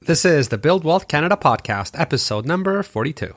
This is the Build Wealth Canada podcast, episode number 42.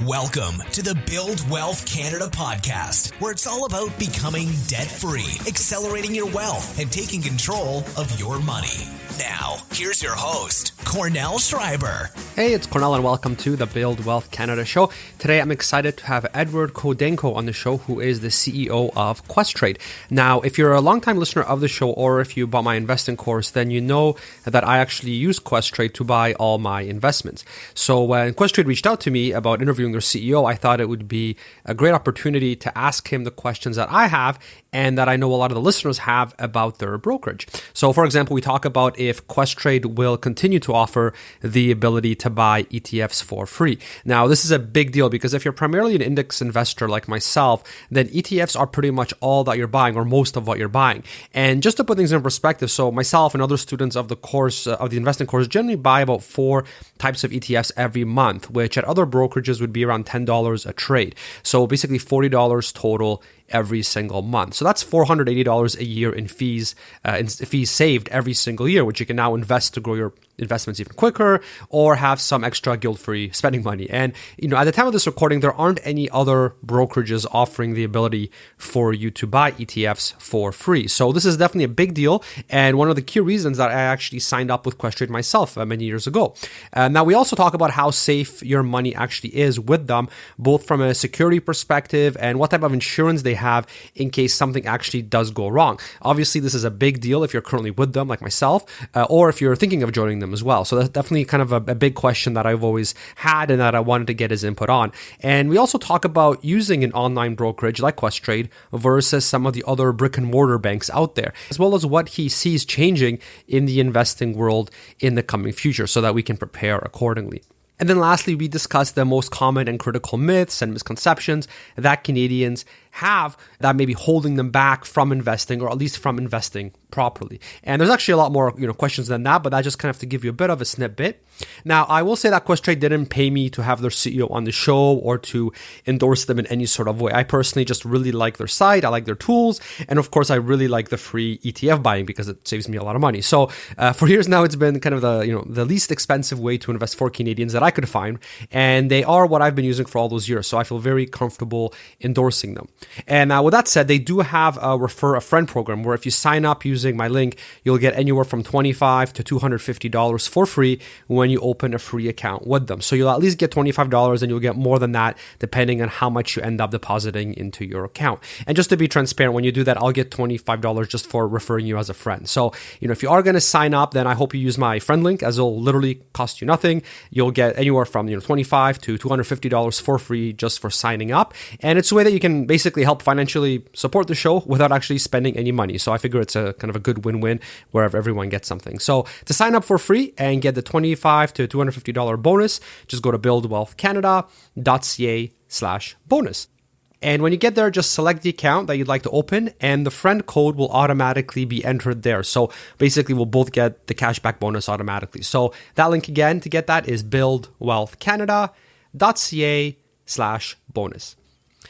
Welcome to the Build Wealth Canada podcast, where it's all about becoming debt-free, accelerating your wealth, and taking control of your money. Now, here's your host, Cornell Schreiber. Hey, it's Cornell and welcome to the Build Wealth Canada show. Today, I'm excited to have Edward Kholodenko on the show, who is the CEO of Questrade. Now, if you're a longtime listener of the show or if you bought my investing course, then you know that I actually use Questrade to buy all my investments. So when Questrade reached out to me about interviewing their CEO, I thought it would be a great opportunity to ask him the questions that I have and that I know a lot of the listeners have about their brokerage. So, for example, we talk about if Questrade will continue to offer the ability to buy ETFs for free. Now, this is a big deal because if you're primarily an index investor like myself, then ETFs are pretty much all that you're buying or most of what you're buying. And just to put things in perspective, so myself and other students of the course, of the investing course, generally buy about 4 types of ETFs every month, which at other brokerages would be around $10 a trade. So basically $40 total every single month. So that's $480 a year in fees saved every single year, which you can now invest to grow your investments even quicker or have some extra guilt-free spending money. And, at the time of this recording, there aren't any other brokerages offering the ability for you to buy ETFs for free. So this is definitely a big deal and one of the key reasons that I actually signed up with Questrade myself many years ago. Now, we also talk about how safe your money actually is with them, both from a security perspective and what type of insurance they have in case something actually does go wrong. Obviously, this is a big deal if you're currently with them, like myself, or if you're thinking of joining them as well. So that's definitely kind of a big question that I've always had and that I wanted to get his input on. And we also talk about using an online brokerage like Questrade versus some of the other brick and mortar banks out there, as well as what he sees changing in the investing world in the coming future so that we can prepare accordingly. And then lastly, we discuss the most common and critical myths and misconceptions that Canadians have that may be holding them back from investing, or at least from investing properly. And there's actually a lot more questions than that, but I just kind of have to give you a bit of a snippet. Now, I will say that Questrade didn't pay me to have their CEO on the show or to endorse them in any sort of way. I personally just really like their site, I like their tools, and of course, I really like the free ETF buying because it saves me a lot of money. So for years now, it's been kind of the least expensive way to invest for Canadians that I could find, and they are what I've been using for all those years. So I feel very comfortable endorsing them. And with that said, they do have a refer a friend program where if you sign up using my link, you'll get anywhere from $25 to $250 for free when you open a free account with them. So you'll at least get $25 and you'll get more than that depending on how much you end up depositing into your account. And just to be transparent, when you do that, I'll get $25 just for referring you as a friend. So, if you are going to sign up, then I hope you use my friend link, as it'll literally cost you nothing. You'll get anywhere from $25 to $250 for free just for signing up. And it's a way that you can basically help financially support the show without actually spending any money. So I figure it's a kind of a good win-win where everyone gets something. So to sign up for free and get the $25 to $250 bonus, just go to buildwealthcanada.ca/bonus. And when you get there, just select the account that you'd like to open and the friend code will automatically be entered there. So basically, we'll both get the cashback bonus automatically. So that link again to get that is buildwealthcanada.ca/bonus.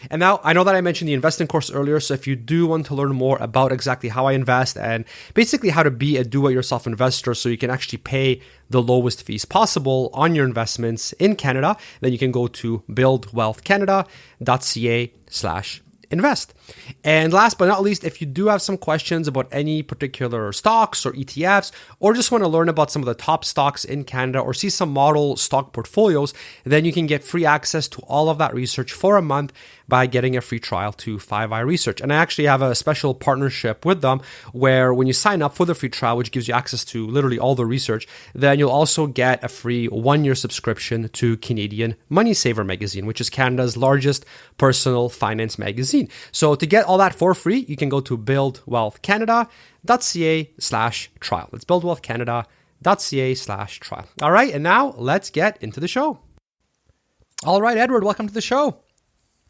And now, I know that I mentioned the investing course earlier, so if you do want to learn more about exactly how I invest and basically how to be a do-it-yourself investor so you can actually pay the lowest fees possible on your investments in Canada, then you can go to buildwealthcanada.ca/invest. And last but not least, if you do have some questions about any particular stocks or ETFs, or just want to learn about some of the top stocks in Canada or see some model stock portfolios, then you can get free access to all of that research for a month by getting a free trial to 5i Research. And I actually have a special partnership with them where when you sign up for the free trial, which gives you access to literally all the research, then you'll also get a free 1-year subscription to Canadian Money Saver magazine, which is Canada's largest personal finance magazine. So to get all that for free, you can go to buildwealthcanada.ca/trial. It's buildwealthcanada.ca/trial. All right, and now let's get into the show. All right, Edward, welcome to the show.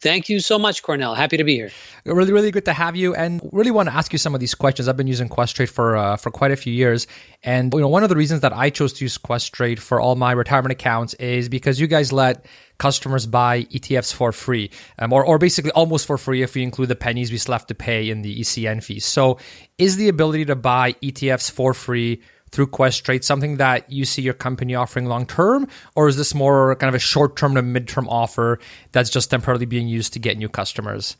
Thank you so much, Cornell. Happy to be here. Really, really good to have you, and really want to ask you some of these questions. I've been using Questrade for quite a few years, and one of the reasons that I chose to use Questrade for all my retirement accounts is because you guys let customers buy ETFs for free, or basically almost for free if we include the pennies we still have to pay in the ECN fees. So, is the ability to buy ETFs for free through Questrade something that you see your company offering long term, or is this more kind of a short term to mid term offer that's just temporarily being used to get new customers?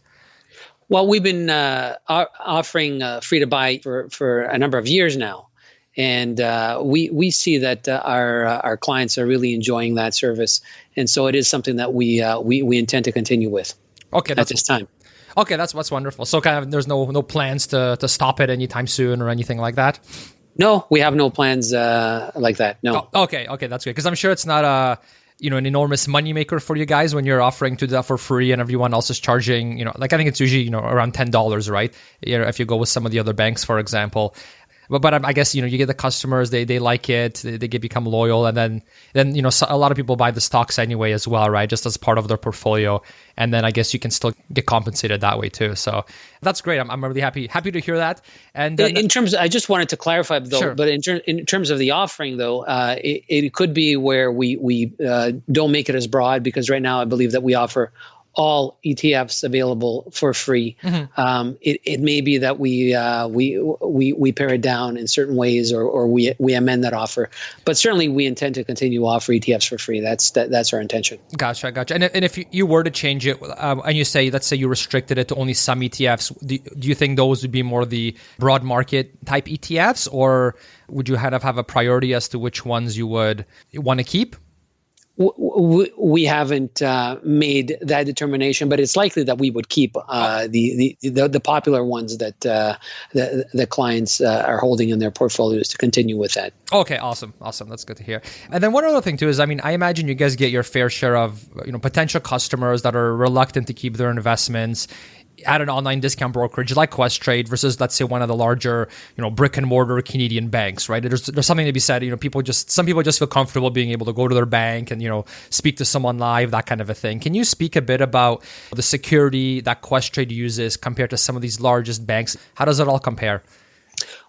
Well, we've been offering free to buy for a number of years now, and we see that our clients are really enjoying that service, and so it is something that we intend to continue with. Okay, at this time. Okay, that's wonderful. So kind of there's no plans to stop it anytime soon or anything like that. No, we have no plans like that. No. Oh, okay, that's good, because I'm sure it's not an enormous moneymaker for you guys when you're offering to do that for free and everyone else is charging, I think it's usually, around $10, right? If you go with some of the other banks, for example. But I guess, you get the customers, they like it, they become loyal, and then so a lot of people buy the stocks anyway as well, right? Just as part of their portfolio. And then I guess you can still get compensated that way too. So that's great. I'm really happy to hear that. And in terms of, I just wanted to clarify though, sure. But in terms of the offering though, it could be where we don't make it as broad, because right now I believe that we offer all ETFs available for free. Mm-hmm. It may be that we pare it down in certain ways, or we amend that offer. But certainly we intend to continue to offer ETFs for free. That's our intention. Gotcha. And if you were to change it, and you say, let's say you restricted it to only some ETFs, do you think those would be more the broad market type ETFs, or would you have a priority as to which ones you would want to keep? We haven't made that determination, but it's likely that we would keep the popular ones that the clients are holding in their portfolios, to continue with that. Okay, awesome. That's good to hear. And then one other thing too is, I imagine you guys get your fair share of potential customers that are reluctant to keep their investments at an online discount brokerage like Questrade versus, let's say, one of the larger, brick and mortar Canadian banks, right? There's something to be said. Some people just feel comfortable being able to go to their bank and, speak to someone live, that kind of a thing. Can you speak a bit about the security that Questrade uses compared to some of these largest banks? How does it all compare?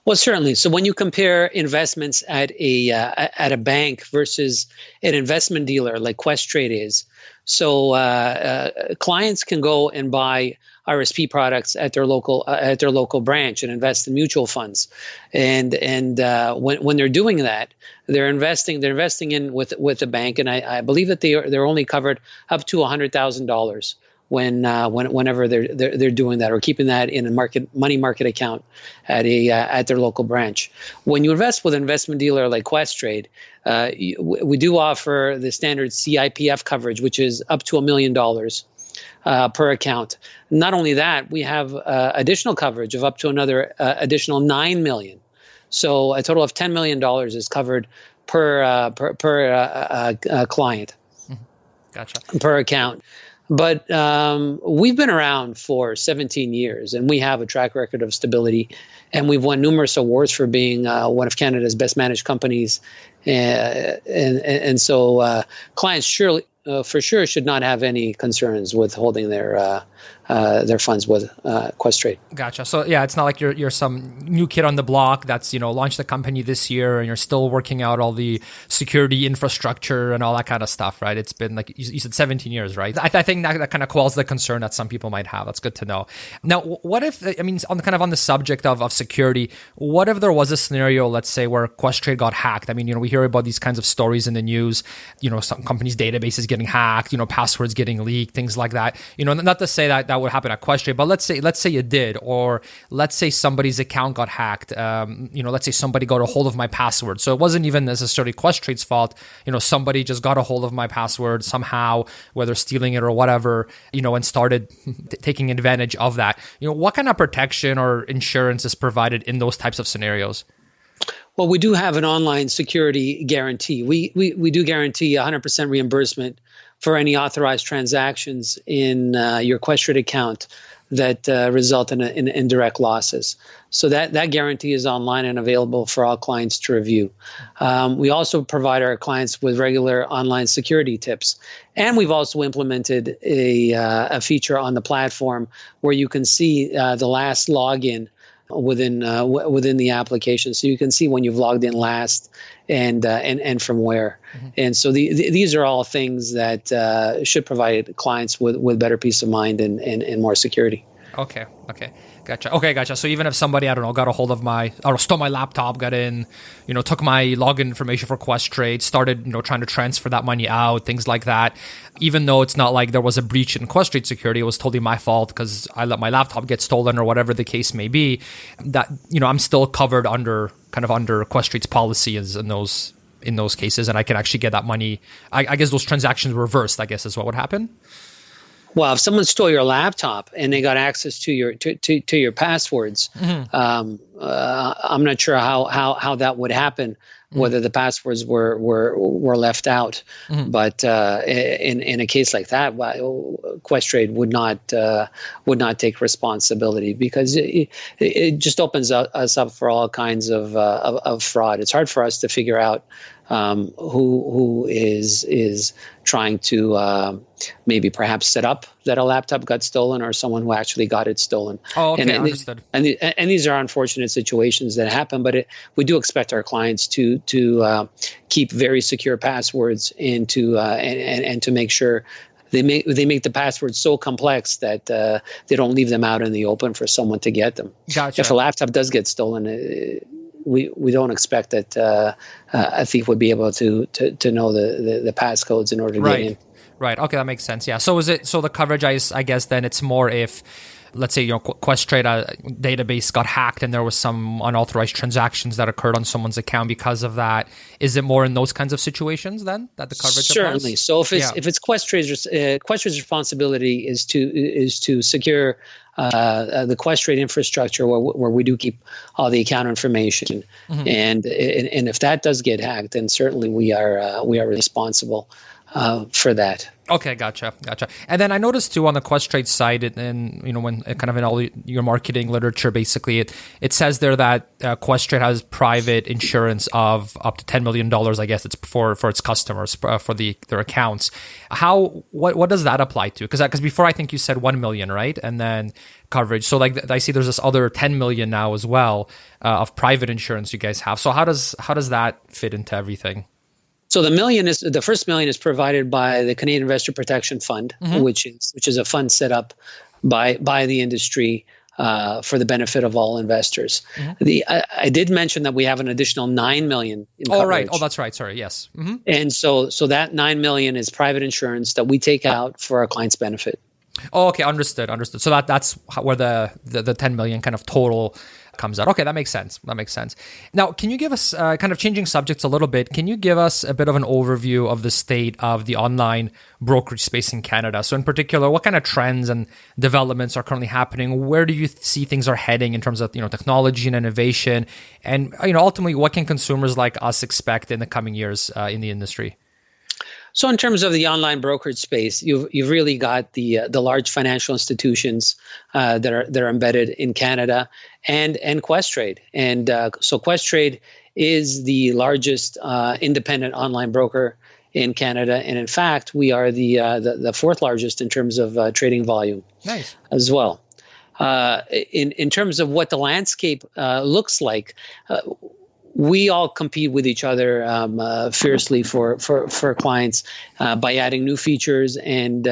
Well, certainly. So when you compare investments at a bank versus an investment dealer like Questrade is, so clients can go and buy RSP products at their local branch and invest in mutual funds, and when they're doing that, they're investing in with the bank, and I believe that they're only covered up to $100,000 whenever they're doing that, or keeping that in a money market account at their local branch. When you invest with an investment dealer like Questrade, we do offer the standard CIPF coverage, which is up to $1 million per account. Not only that, we have additional coverage of up to another additional $9 million. So a total of $10 million is covered per client. Gotcha. Per account. But we've been around for 17 years, and we have a track record of stability, and we've won numerous awards for being one of Canada's best managed companies. And so clients for sure should not have any concerns with holding their funds with Questrade. Gotcha. So yeah, it's not like you're some new kid on the block that's launched the company this year and you're still working out all the security infrastructure and all that kind of stuff, right? It's been like you said, 17 years, right? I think that kind of quells the concern that some people might have. That's good to know. Now, what if on the subject of security, what if there was a scenario, let's say, where Questrade got hacked? We hear about these kinds of stories in the news. Some companies' databases getting hacked, passwords getting leaked, things like that. Not to say that would happen at Questrade, but let's say it did, or let's say somebody's account got hacked. Let's say somebody got a hold of my password. So it wasn't even necessarily Questrade's fault. Somebody just got a hold of my password somehow, whether stealing it or whatever, and started taking advantage of that. What kind of protection or insurance is provided in those types of scenarios? Well, we do have an online security guarantee. We do guarantee 100% reimbursement for any authorized transactions in your Questrade account that result in indirect losses. So that guarantee is online and available for all clients to review. We also provide our clients with regular online security tips. And we've also implemented a feature on the platform where you can see the last login within the application, so you can see when you've logged in last and from where. Mm-hmm. And so these are all things that should provide clients with better peace of mind and more security. Okay. Gotcha. So even if somebody, I don't know, got a hold of stole my laptop, got in, took my login information for Questrade, started, trying to transfer that money out, things like that, even though it's not like there was a breach in Questrade security, it was totally my fault because I let my laptop get stolen or whatever the case may be, that, I'm still covered under Questrade's policies in those cases, and I can actually get that money. I guess those transactions reversed, I guess is what would happen. Well, if someone stole your laptop and they got access to your passwords, mm-hmm. I'm not sure how that would happen, mm-hmm. whether the passwords were left out. Mm-hmm. But in a case like that, Questrade would not take responsibility because it just opens us up for all kinds of fraud. It's hard for us to figure out who is trying to maybe perhaps set up that a laptop got stolen, or someone who actually got it stolen. Oh, okay, understood. And these are unfortunate situations that happen, but we do expect our clients to keep very secure passwords and to make sure they make the passwords so complex that they don't leave them out in the open for someone to get them. Gotcha. If a laptop does get stolen, we don't expect that a thief would be able to know the passcodes in order to get in. Right. Okay, that makes sense. Yeah. So the coverage, I guess then it's more if, let's say, Questrade database got hacked and there was some unauthorized transactions that occurred on someone's account because of that. Is it more in those kinds of situations then that the coverage certainly applies? So if it's Questrade's responsibility is to secure the Questrade infrastructure where we do keep all the account information, mm-hmm. and if that does get hacked, then certainly we are responsible for that. Okay, gotcha. And then I noticed too on the Questrade side, and when kind of in all your marketing literature, basically it says there that Questrade has private insurance of up to $10 million. I guess it's for its customers for their accounts. What does that apply to? Because before I think you said 1 million, right? And then coverage. So like I see there's this other 10 million now as well of private insurance you guys have. So how does that fit into everything? So the first million is provided by the Canadian Investor Protection Fund, mm-hmm. which is a fund set up by the industry for the benefit of all investors. Mm-hmm. I did mention that we have an additional 9 million in coverage. Oh, right. Oh, that's right. Sorry. Yes. Mm-hmm. And so that 9 million is private insurance that we take out for our clients' benefit. Oh, okay. Understood. So that's where the 10 million kind of total comes out. Okay, that makes sense. Now, can you give us, kind of changing subjects a little bit, can you give us a bit of an overview of the state of the online brokerage space in Canada? So in particular, what kind of trends and developments are currently happening? Where do you see things are heading in terms of, technology and innovation? And, ultimately, what can consumers like us expect in the coming years in the industry? So in terms of the online brokerage space, you've really got the large financial institutions that are embedded in Canada and Questrade. And so Questrade is the largest independent online broker in Canada, and in fact, we are the fourth largest in terms of trading volume. Nice. As well. In terms of what the landscape looks like. We all compete with each other fiercely for clients by adding new features and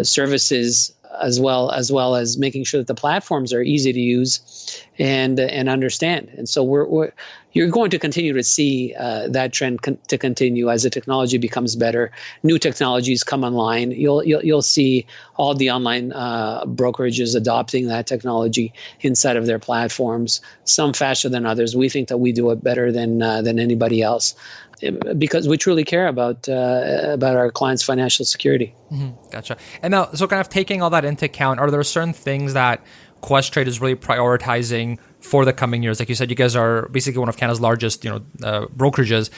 services, as well as making sure that the platforms are easy to use and understand. And so you're going to continue to see that trend to continue as the technology becomes better. New technologies come online. You'll see all the online brokerages adopting that technology inside of their platforms. Some faster than others. We think that we do it better than anybody else, because we truly care about our clients' financial security. Mm-hmm. Gotcha. And now, so kind of taking all that into account, are there certain things that Questrade is really prioritizing for the coming years? Like you said, you guys are basically one of Canada's largest, brokerages.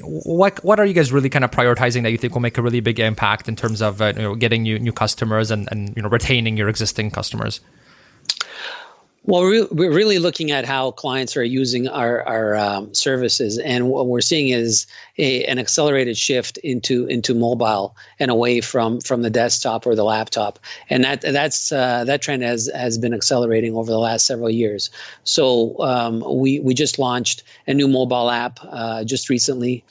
What are you guys really kind of prioritizing that you think will make a really big impact in terms of getting new customers and retaining your existing customers? Well, we're really looking at how clients are using our services, and what we're seeing is an accelerated shift into mobile and away from the desktop or the laptop, and that trend has been accelerating over the last several years. So we just launched a new mobile app just recently,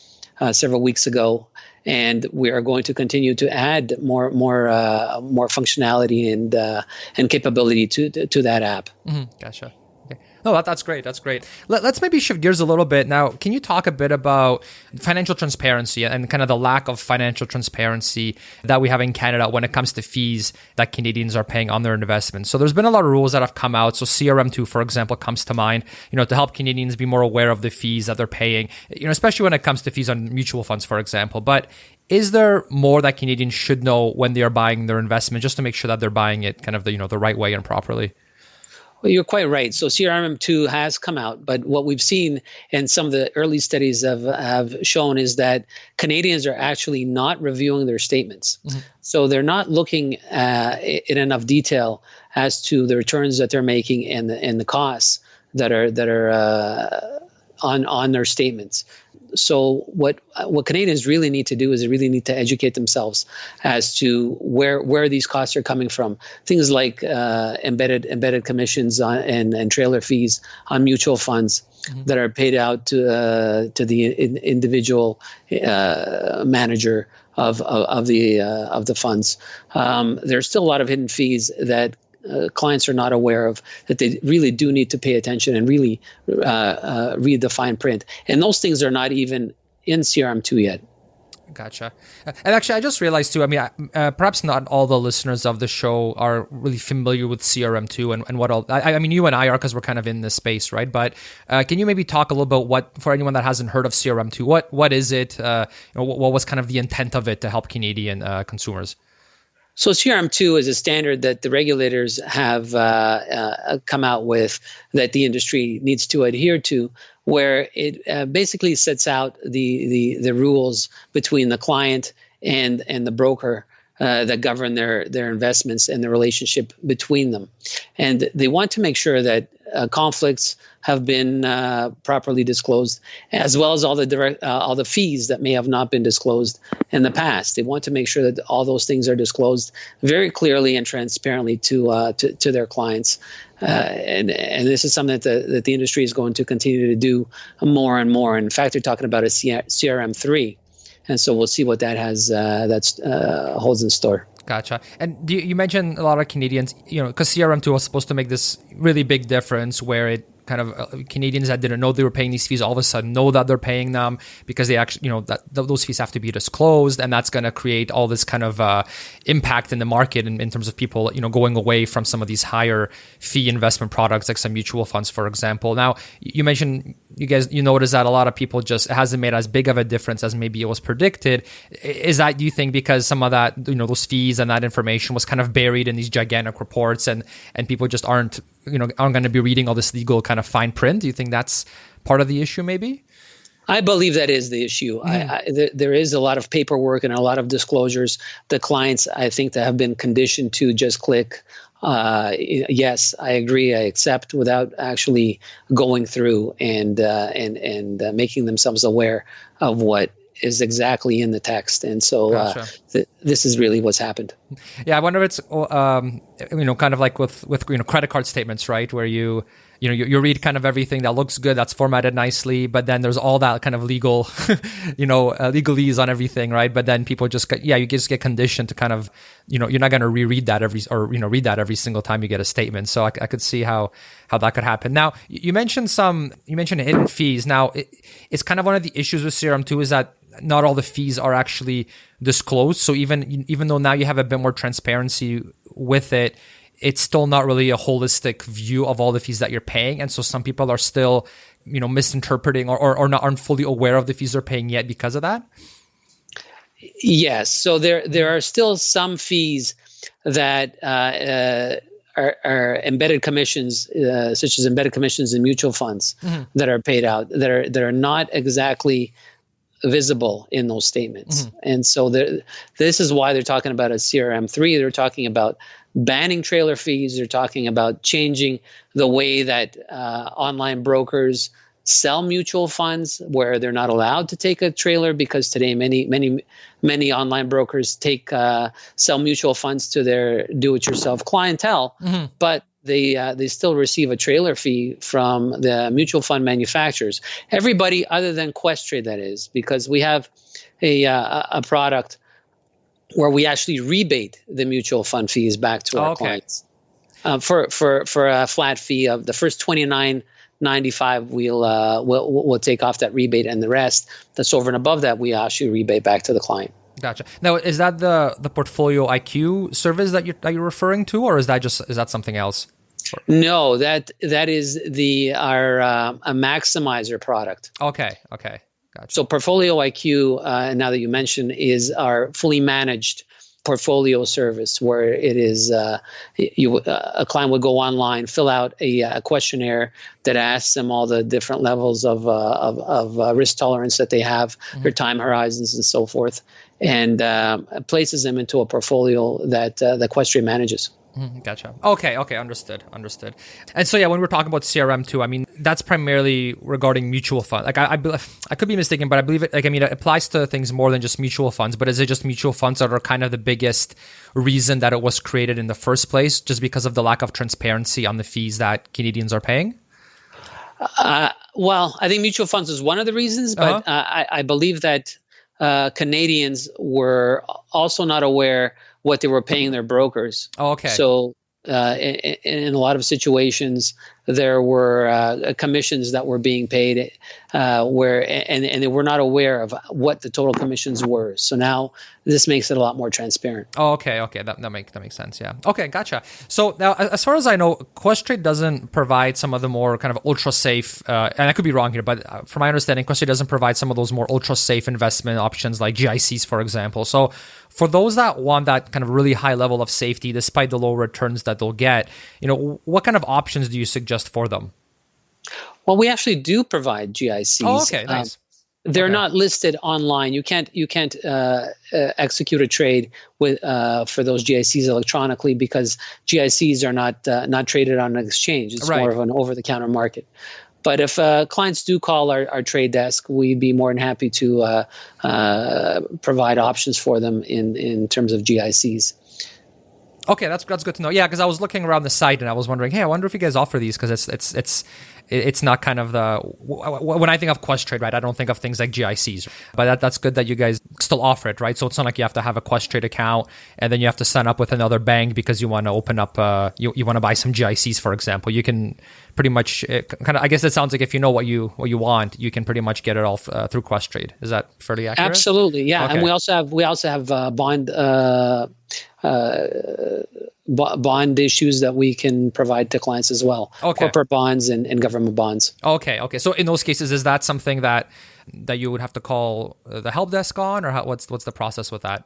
several weeks ago. And we are going to continue to add more functionality and capability to that app. Mm-hmm. Gotcha. Okay. No, that's great. That's great. Let's maybe shift gears a little bit now. Can you talk a bit about financial transparency and kind of the lack of financial transparency that we have in Canada when it comes to fees that Canadians are paying on their investments? So there's been a lot of rules that have come out. So CRM2, for example, comes to mind, to help Canadians be more aware of the fees that they're paying, especially when it comes to fees on mutual funds, for example. But is there more that Canadians should know when they are buying their investment, just to make sure that they're buying it kind of the right way and properly? Well, you're quite right. So CRM2 has come out, but what we've seen and some of the early studies have shown is that Canadians are actually not reviewing their statements. Mm-hmm. So they're not looking in enough detail as to the returns that they're making and the costs that are on their statements. So what Canadians really need to do is they really need to educate themselves as to where these costs are coming from. Things like embedded commissions and trailer fees on mutual funds mm-hmm. that are paid out to the individual manager of the funds. There's still a lot of hidden fees that clients are not aware of, that they really do need to pay attention and really read the fine print. And those things are not even in CRM2 yet. Gotcha. And actually, I just realized too, perhaps not all the listeners of the show are really familiar with CRM2 and what all, you and I are, because we're kind of in this space, right? But can you maybe talk a little bit for anyone that hasn't heard of CRM2, what is it? What was kind of the intent of it to help Canadian consumers? So CRM2 is a standard that the regulators have come out with that the industry needs to adhere to, where it basically sets out the rules between the client and the broker that govern their investments and the relationship between them. And they want to make sure that conflicts have been properly disclosed, as well as all the fees that may have not been disclosed in the past. They want to make sure that all those things are disclosed very clearly and transparently to their clients. And this is something that the industry is going to continue to do more and more. In fact, they're talking about a CRM3. And so we'll see what that holds in store. Gotcha. And you mentioned a lot of Canadians, because CRM2 was supposed to make this really big difference where it kind of Canadians that didn't know they were paying these fees all of a sudden know that they're paying them, because they actually, those fees have to be disclosed, and that's going to create all this kind of impact in the market in terms of people, going away from some of these higher fee investment products like some mutual funds, for example. Now, you mentioned you notice that a lot of people it hasn't made as big of a difference as maybe it was predicted. Is that, do you think, because some of that, those fees and that information was kind of buried in these gigantic reports and people just aren't going to be reading all this legal kind of fine print? Do you think that's part of the issue maybe? I believe that is the issue. There is a lot of paperwork and a lot of disclosures. The clients, I think, that have been conditioned to just click, yes, I agree, I accept, without actually going through and making themselves aware of what is exactly in the text. And so Gotcha. This is really what's happened. Yeah, I wonder if it's kind of like with credit card statements, right, where you read kind of everything that looks good, that's formatted nicely, but then there's all that kind of legal legalese on everything, right? But then people you just get conditioned to kind of you're not going to reread that read that every single time you get a statement. So I could see how that could happen. Now, you mentioned hidden fees. Now, it's kind of one of the issues with CRM2 is that not all the fees are actually disclosed. So even though now you have a bit more transparency with it, it's still not really a holistic view of all the fees that you're paying. And so some people are still, misinterpreting or aren't fully aware of the fees they're paying yet because of that. Yes. So there are still some fees that are embedded commissions, such as embedded commissions in mutual funds that are paid out that are not exactly visible in those statements. And so this is why they're talking about a CRM3. They're talking about banning trailer fees. They're talking about changing the way that online brokers sell mutual funds, where they're not allowed to take a trailer, because today many online brokers sell mutual funds to their do-it-yourself clientele, but they still receive a trailer fee from the mutual fund manufacturers. Everybody other than Questrade, that is, because we have a product where we actually rebate the mutual fund fees back to our clients for a flat fee of the first $29.95. We'll take off that rebate, and the rest that's over and above that we actually rebate back to the client. Gotcha. Now, is that the Portfolio IQ service that you're referring to, or is that something else? No, that is our a maximizer product. Okay. Gotcha. So Portfolio IQ, now that you mention, is our fully managed portfolio service, where it is a client would go online, fill out a questionnaire that asks them all the different levels of risk tolerance that they have, their time horizons, and so forth, and places them into a portfolio that Questrade manages. Gotcha. Okay. Understood. And so, when we're talking about CRM2, I mean, that's primarily regarding mutual funds. Like I could be mistaken, but I believe it. Like, I mean, it applies to things more than just mutual funds. But is it just mutual funds that are kind of the biggest reason that it was created in the first place, just because of the lack of transparency on the fees that Canadians are paying? Well, I think mutual funds is one of the reasons, but I believe that Canadians were also not aware what they were paying their brokers. So in a lot of situations, there were commissions that were being paid and they were not aware of what the total commissions were. So now this makes it a lot more transparent. Okay. That makes sense. Yeah. Okay. Gotcha. So now, as far as I know, Questrade doesn't provide some of the more kind of ultra safe, and I could be wrong here, but from my understanding, Questrade doesn't provide some of those more ultra safe investment options like GICs, for example. So for those that want that kind of really high level of safety, despite the low returns that they'll get, what kind of options do you suggest for them? Well, we actually do provide GICs. Oh, okay, nice. They're not listed online. You can't execute a trade with for those GICs electronically, because GICs are not traded on an exchange. It's more of an over-the-counter market. But if clients do call our trade desk, we'd be more than happy to provide options for them in terms of GICs. Okay, that's good to know. Yeah, because I was looking around the site and I was wondering, hey, I wonder if you guys offer these, because it's not kind of the, when I think of Questrade, right, I don't think of things like GICs, but that's good that you guys still offer it, right? So it's not like you have to have a Questrade account and then you have to sign up with another bank because you want to open up, you want to buy some GICs, for example. You can pretty much I guess it sounds like if you know what you want, you can pretty much get it all through Questrade. Is that fairly accurate? Absolutely, yeah. Okay. And we also have bond issues that we can provide to clients as well. Okay. Corporate bonds and government bonds. Okay. So in those cases, is that something that you would have to call the help desk on, or what's the process with that?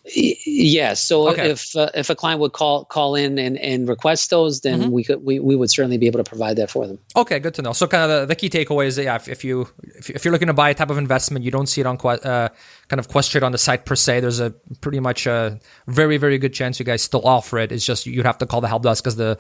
Yes. So if a client would call in and request those, then we would certainly be able to provide that for them. Okay, good to know. So kind of the key takeaway is that if you're looking to buy a type of investment, you don't see it on kind of Questrade on the site per se. There's a pretty much a very, very good chance you guys still offer it. It's just you'd have to call the help desk because the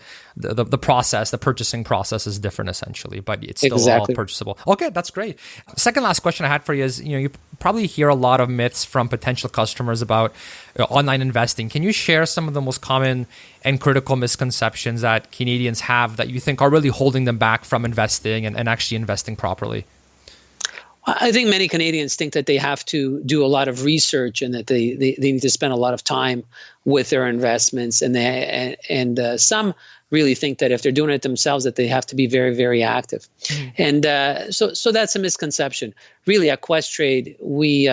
process, the purchasing process is different essentially, but it's still all purchasable. Okay, that's great. Second last question I had for you is, you probably hear a lot of myths from potential customers about online investing. Can you share some of the most common and critical misconceptions that Canadians have that you think are really holding them back from investing and actually investing properly? I think many Canadians think that they have to do a lot of research and that they need to spend a lot of time with their investments, and some really think that if they're doing it themselves that they have to be very, very active. And so that's a misconception. really at Questrade, we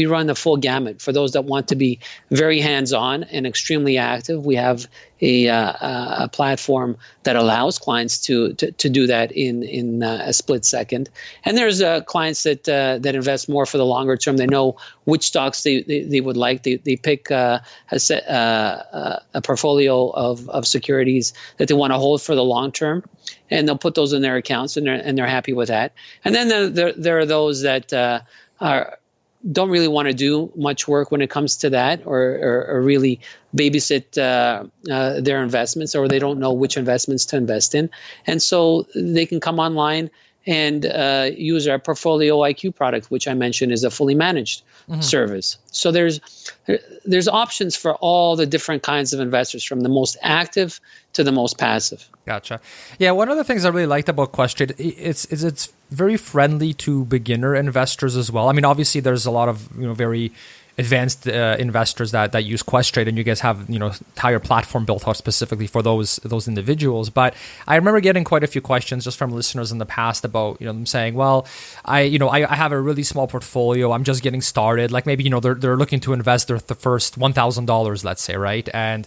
run the full gamut. For those that want to be very hands-on and extremely active, we have a platform that allows clients to do that in a split second. And there's clients that invest more for the longer term. They know which stocks they would like. They pick a portfolio of securities that they want to hold for the long term, and they'll put those in their accounts, and they're happy with that. And then there are those that don't really want to do much work when it comes to that, or really babysit their investments, or they don't know which investments to invest in. And so they can come online and use our Portfolio IQ product, which I mentioned is a fully managed service. So there's options for all the different kinds of investors, from the most active to the most passive. Gotcha. Yeah, one of the things I really liked about Questrade is it's very friendly to beginner investors as well. I mean, obviously, there's a lot of very advanced investors that use Questrade, and you guys have entire platform built out specifically for those individuals. But I remember getting quite a few questions just from listeners in the past about them saying, well, I have a really small portfolio, I'm just getting started, like maybe they're looking to invest the first $1,000, let's say, right? And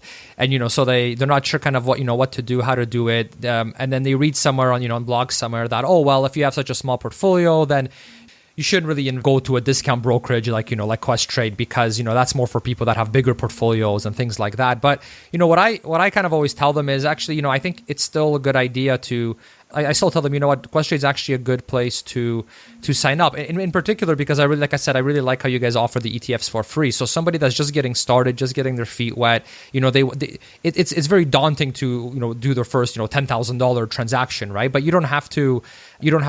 so they're not sure kind of what to do, how to do it, and then they read somewhere on blog somewhere that, oh well, if you have such a small portfolio, then you shouldn't really go to a discount brokerage like Questrade, because that's more for people that have bigger portfolios and things like that. But what I kind of always tell them is actually I think it's still a good idea to. I still tell them, Questrade is actually a good place to sign up. In particular, because I really like how you guys offer the ETFs for free. So somebody that's just getting started, just getting their feet wet, it's very daunting to do their first $10,000 transaction, right? But you don't have to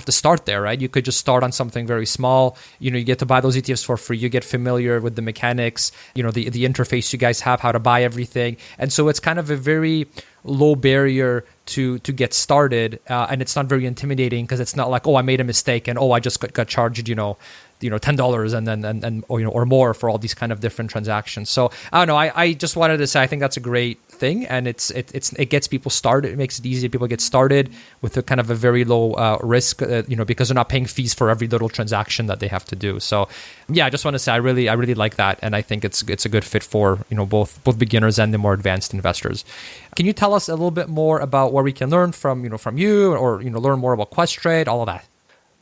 start there, right? You could just start on something very small. You get to buy those ETFs for free. You get familiar with the mechanics, the interface you guys have, how to buy everything, and so it's kind of a very low barrier to get started, and it's not very intimidating, because it's not like, oh, I made a mistake and I just got charged $10 and then or more for all these kind of different transactions. So I don't know. I just wanted to say I think that's a great thing, and it gets people started. It makes it easy. People get started with a kind of a very low risk, because they're not paying fees for every little transaction that they have to do. So yeah, I just want to say I really like that, and I think it's a good fit for both beginners and the more advanced investors. Can you tell us a little bit more about where we can learn from you, or learn more about Questrade, all of that?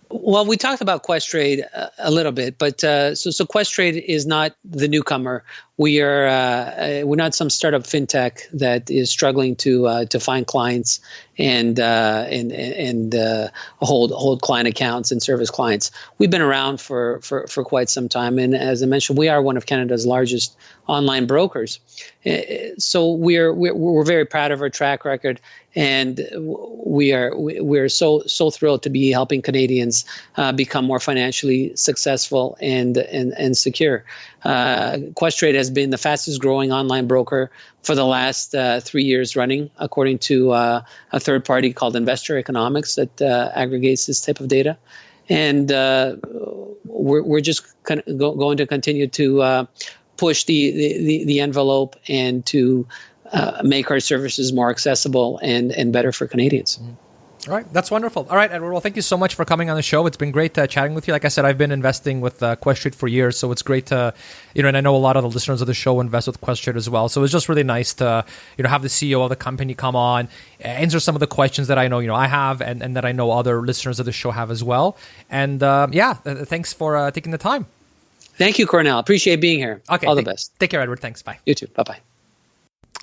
Well, we talked about Questrade a little bit, but so Questrade is not the newcomer. We're not some startup fintech that is struggling to find clients and hold client accounts and service clients. We've been around for quite some time, and as I mentioned, we are one of Canada's largest online brokers. So we're very proud of our track record, and we're so thrilled to be helping Canadians become more financially successful and secure. Questrade has been the fastest growing online broker for the last 3 years running, according to a third party called Investor Economics that aggregates this type of data. And we're just going to continue to push the envelope and to make our services more accessible and better for Canadians. All right. That's wonderful. All right, Edward. Well, thank you so much for coming on the show. It's been great chatting with you. Like I said, I've been investing with Questrade for years, so it's great to, and I know a lot of the listeners of the show invest with Questrade as well. So it's just really nice to, have the CEO of the company come on, answer some of the questions that I know, I have, and that I know other listeners of the show have as well. And thanks for taking the time. Thank you, Cornell. Appreciate being here. Okay. All the best. Take care, Edward. Thanks. Bye. You too. Bye-bye.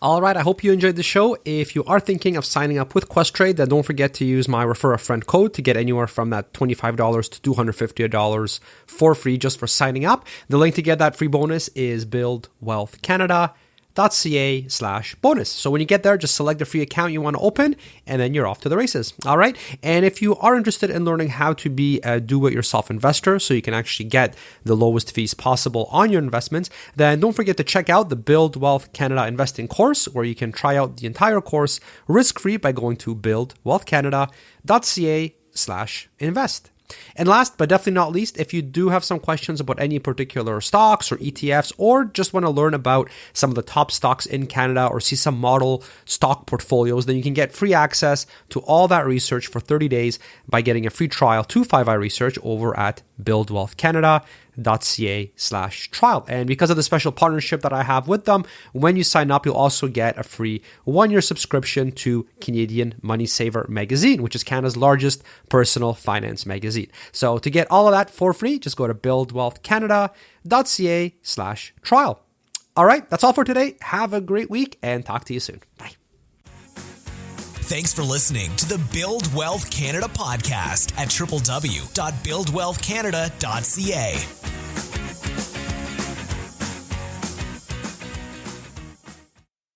All right, I hope you enjoyed the show. If you are thinking of signing up with Questrade, then don't forget to use my Refer a Friend code to get anywhere from that $25 to $250 for free just for signing up. The link to get that free bonus is buildwealthcanada.ca/bonus. So when you get there, just select the free account you want to open, and then you're off to the races. All right. And if you are interested in learning how to be a do-it-yourself investor, so you can actually get the lowest fees possible on your investments, then don't forget to check out the Build Wealth Canada Investing course, where you can try out the entire course risk-free by going to buildwealthcanada.ca/invest. And last but definitely not least, if you do have some questions about any particular stocks or ETFs, or just want to learn about some of the top stocks in Canada or see some model stock portfolios, then you can get free access to all that research for 30 days by getting a free trial to 5i Research over at buildwealthcanada.ca/trial. And because of the special partnership that I have with them, when you sign up, you'll also get a free 1-year subscription to Canadian Money Saver magazine, which is Canada's largest personal finance magazine. So to get all of that for free, just go to buildwealthcanada.ca/trial. All right, that's all for today. Have a great week and talk to you soon. Bye. Thanks for listening to the Build Wealth Canada podcast at www.buildwealthcanada.ca.